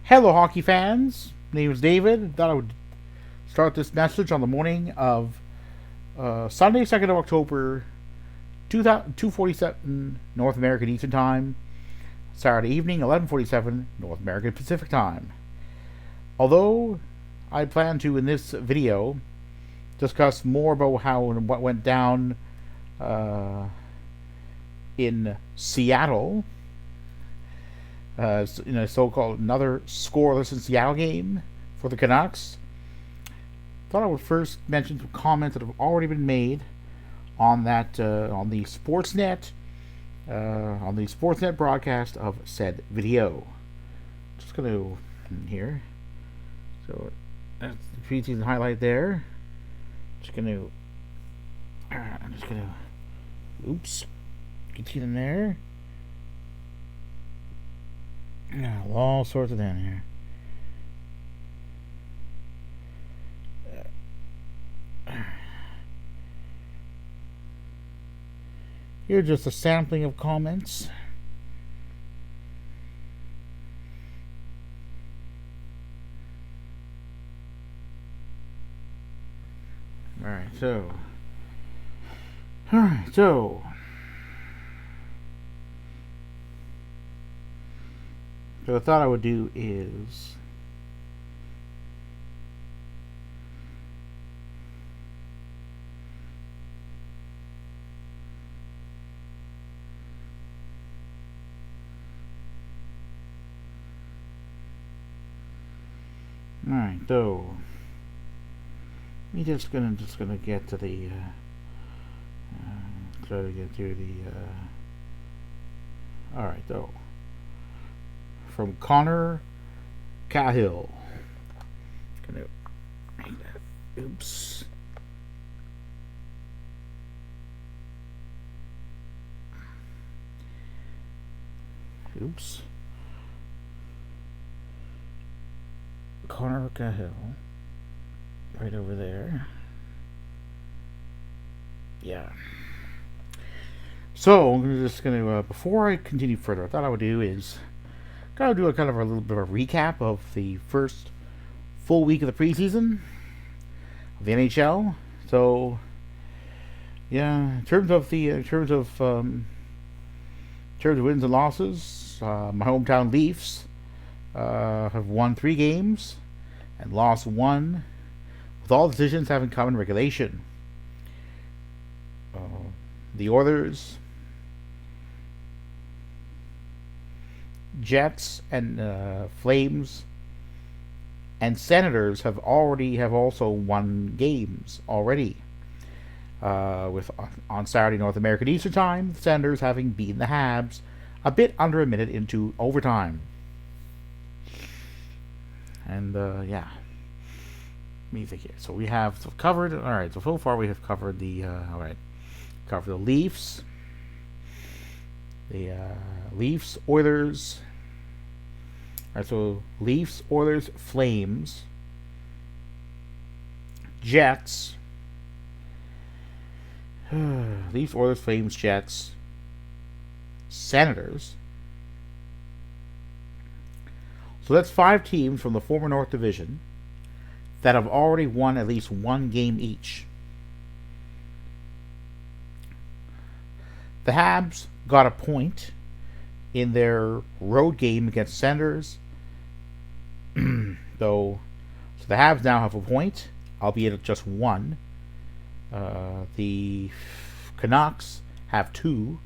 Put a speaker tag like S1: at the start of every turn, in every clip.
S1: Hello, hockey fans. My name is David. Thought I would start this message on the morning of Sunday, 2nd of October, 2:47 North American Eastern Time, Saturday evening, 11:47 North American Pacific Time. Although I plan to, in this video, discuss more about how and what went down in Seattle, in a so-called another scoreless in Seattle game for the Canucks. Thought I would first mention some comments that have already been made on that on the Sportsnet broadcast of said video. Just gonna in here. So that's the preseason highlight there. I'm just gonna. Oops. You can see them there. Yeah, all sorts of down here. Here's just a sampling of comments. Alright, so what I thought I would do is alright, so we just gonna get to the try to get to the alright, though. From Connor Cahill. Gonna make that. Oops. Oops. Connor Cahill. Right over there. Yeah. So I'm just gonna before I continue further, I thought I would do is gotta do a little bit of a recap of the first full week of the preseason of the NHL. So yeah, in terms of wins and losses, my hometown Leafs have won 3 games and lost 1, with all decisions having come in regulation. The Oilers, Jets, and Flames and Senators have also won games already. With on Saturday North American Eastern Time, the Senators having beaten the Habs a bit under a minute into overtime. And yeah, let me think here. So we have covered. All right. So far we have covered the. Cover the Leafs, Leafs, Oilers. Alright, so Leafs, Oilers, Flames, Jets, Leafs, Oilers, Flames, Jets, Senators. So that's 5 teams from the former North Division that have already won at least 1 game each. The Habs got a point in their road game against Senators, so the Habs now have a point, albeit just 1. The Canucks have 2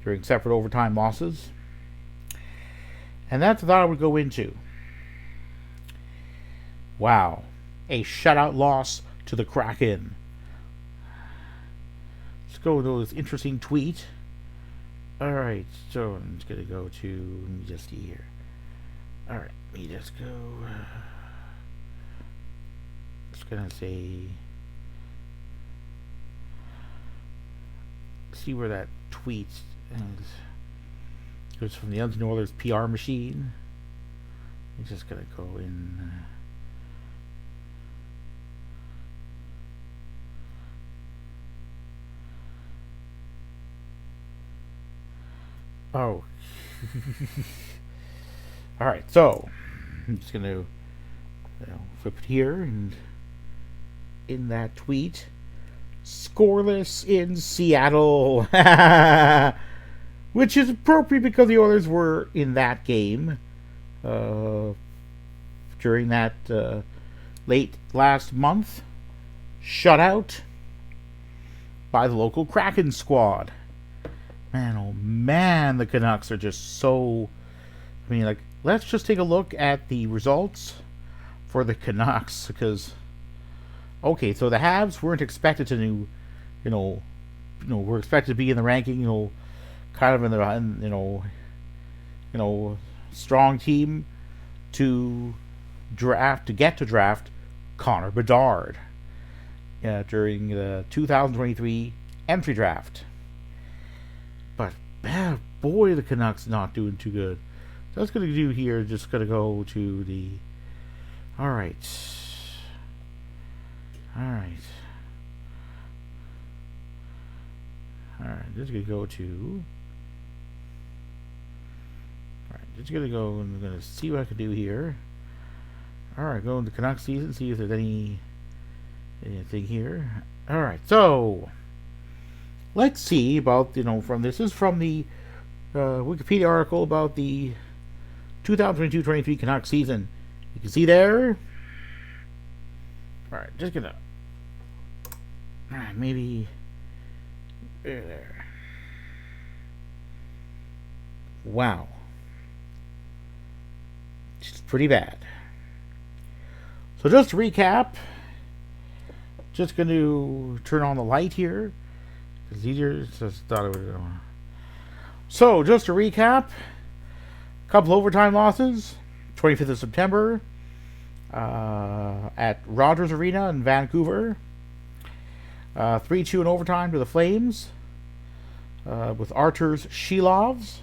S1: during separate overtime losses, and that's what I would go into. Wow, a shutout loss to the Kraken. Let's go to this interesting tweet. Alright, so I'm just gonna go to, let me just see here. Alright, let me just go. Just gonna say, see where that tweet is. It was from the Edmonton Oilers PR machine. I'm just gonna go in. Oh. Alright, so I'm just gonna flip it here, and in that tweet, scoreless in Seattle, which is appropriate because the Oilers were in that game during that late last month, shut out by the local Kraken squad. Man, oh man, the Canucks are just so... I mean, like, let's just take a look at the results for the Canucks, because... Okay, so the Habs weren't expected to, were expected to be in the ranking, kind of in the, strong team to get to draft Connor Bedard during the 2023 entry draft. But boy, the Canucks not doing too good. So what's going to do here? Just going to go to the. All right. Just going to go to. All right, just going to go and I'm going to see what I can do here. All right, go into Canucks season, see if there's anything here. All right, so let's see about from this is from the Wikipedia article about the 2022-23 Canucks season. You can see there. All right, just gonna maybe there. Wow, it's pretty bad. So just to recap, just going to turn on the light here. It's easier. Just thought it would. So just to recap, a couple overtime losses. 25th of September at Rogers Arena in Vancouver. 3-2 in overtime to the Flames with Arturs Shilovs,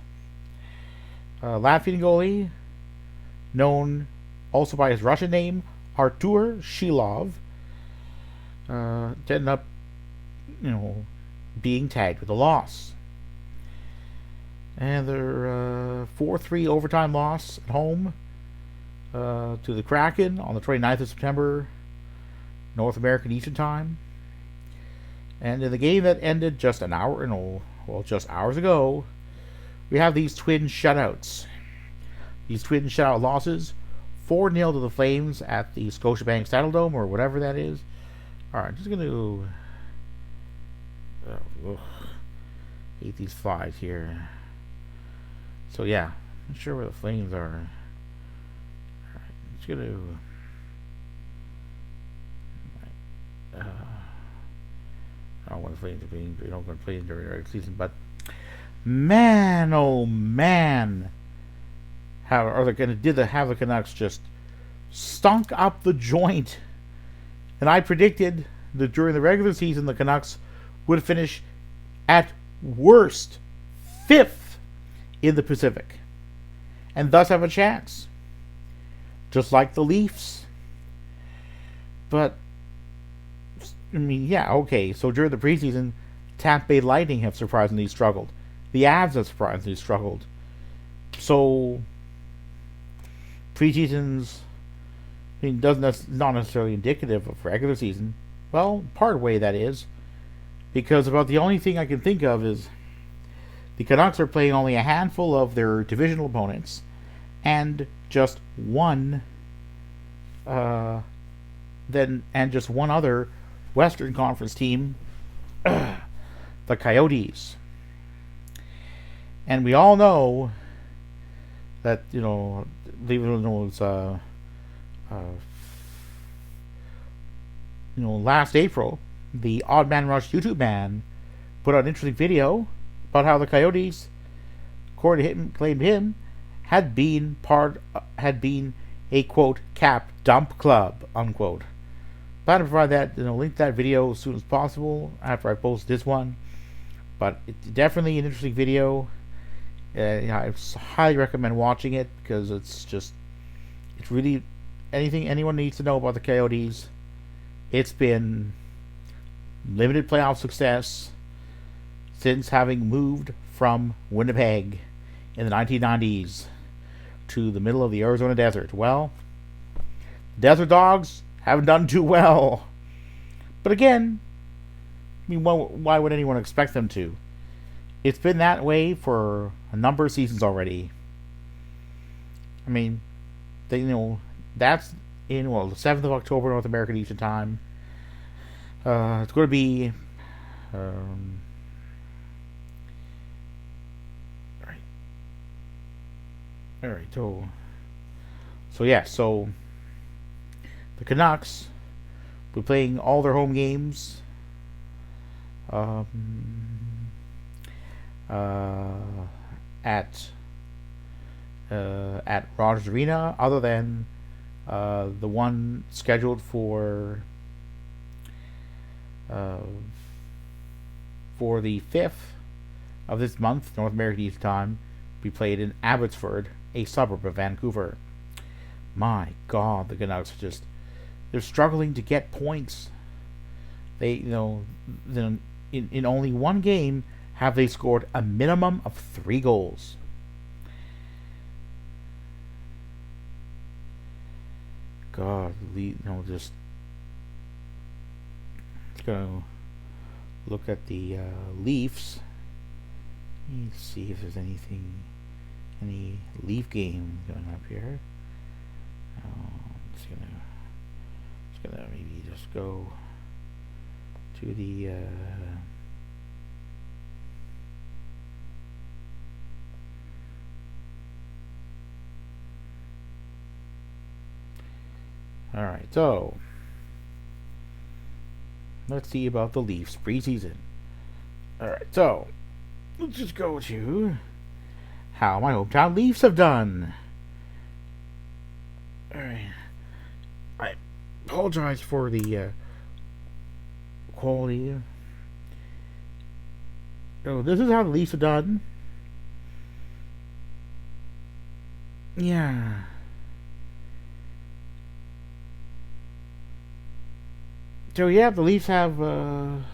S1: Latvian goalie, known also by his Russian name, Artur Shilov, ended up, being tagged with a loss. And their 4-3 overtime loss at home to the Kraken on the 29th of September, North American Eastern Time. And in the game that ended just just hours ago, we have these twin shutouts. These twin shutout losses. 4-0 to the Flames at the Scotiabank Saddledome, or whatever that is. Alright, just going to... hate these flies here. So, yeah. Not sure where the Flames are. Alright, just going to... I don't want the Flames to be... They don't want to play during the regular season, but... Man, oh man! How are they going to have the Canucks just stunk up the joint? And I predicted that during the regular season the Canucks would finish at worst 5th in the Pacific, and thus have a chance, just like the Leafs. But I mean, yeah, okay. So during the preseason, Tampa Bay Lightning have surprisingly struggled. The Avs have surprisingly struggled. So preseason's, not necessarily indicative of regular season. Well, part way that is, because about the only thing I can think of is the Canucks are playing only a handful of their divisional opponents, and just one other Western Conference team, the Coyotes. And we all know that, last April, the Odd Man Rush YouTube man put out an interesting video about how the Coyotes, according to him, claimed him, had been a quote cap dump club unquote. Plan to provide that, link that video as soon as possible after I post this one. But it's definitely an interesting video. I highly recommend watching it because it's really anything anyone needs to know about the Coyotes. It's been limited playoff success since having moved from Winnipeg in the 1990s to the middle of the Arizona desert. Well, Desert Dogs haven't done too well. But again, I mean, why would anyone expect them to? It's been that way for a number of seasons already. I mean, that's in the 7th of October North American Eastern Time. It's going to be um, all right. So the Canucks will be playing all their home games um, at Rogers Arena, other than the one scheduled uh, for the 5th of this month, North American Eastern Time, be played in Abbotsford, a suburb of Vancouver. My God, the Canucks they're struggling to get points. They, in only one game have they scored a minimum of 3 goals. God, just gonna look at the Leafs. Let's see if there's any Leaf game going up here. Just gonna maybe just go to the all right, so let's see about the Leafs preseason. All right, so let's just go to how my hometown Leafs have done. All right, I apologize for the quality. So this is how the Leafs have done. Yeah. So yeah, the Leafs have 7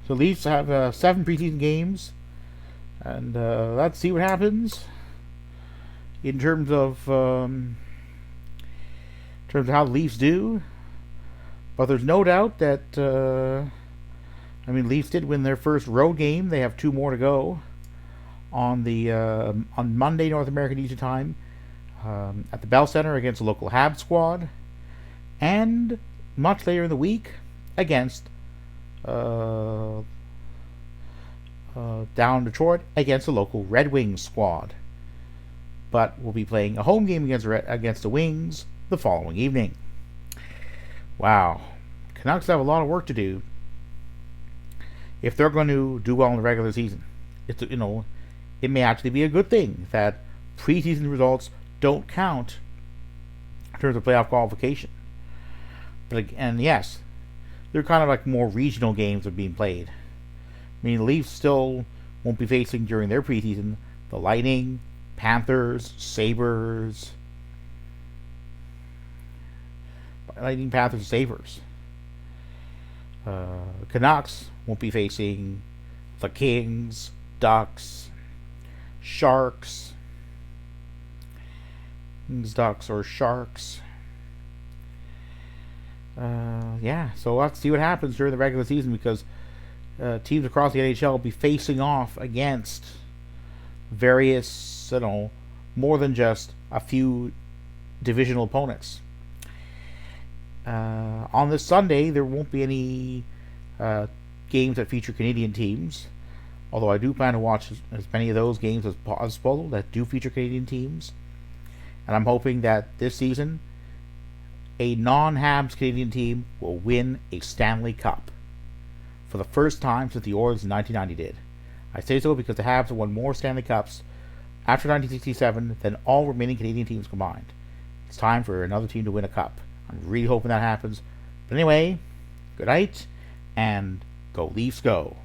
S1: preseason games, and let's see what happens in terms of how the Leafs do. But there's no doubt that Leafs did win their first road game. They have 2 more to go on Monday North American Eastern Time at the Bell Center against the local Habs squad, and much later in the week against down Detroit against the local Red Wings squad. But we'll be playing a home game against the Wings the following evening. Wow, Canucks have a lot of work to do if they're going to do well in the regular season. It may actually be a good thing that preseason results don't count in terms of playoff qualification. And yes, they're kind of like more regional games are being played. The Leafs still won't be facing during their preseason the Lightning, Panthers, Sabres. Lightning, Panthers, Sabres. Canucks won't be facing the Kings, Ducks, Sharks. Kings, Ducks, or Sharks. So we'll have to see what happens during the regular season, because teams across the NHL will be facing off against various, more than just a few divisional opponents. On this Sunday, there won't be any games that feature Canadian teams, although I do plan to watch as many of those games as possible that do feature Canadian teams. And I'm hoping that this season a non-Habs Canadian team will win a Stanley Cup for the first time since the Oilers in 1990 did. I say so because the Habs have won more Stanley Cups after 1967 than all remaining Canadian teams combined. It's time for another team to win a cup. I'm really hoping that happens. But anyway, good night, and go Leafs go.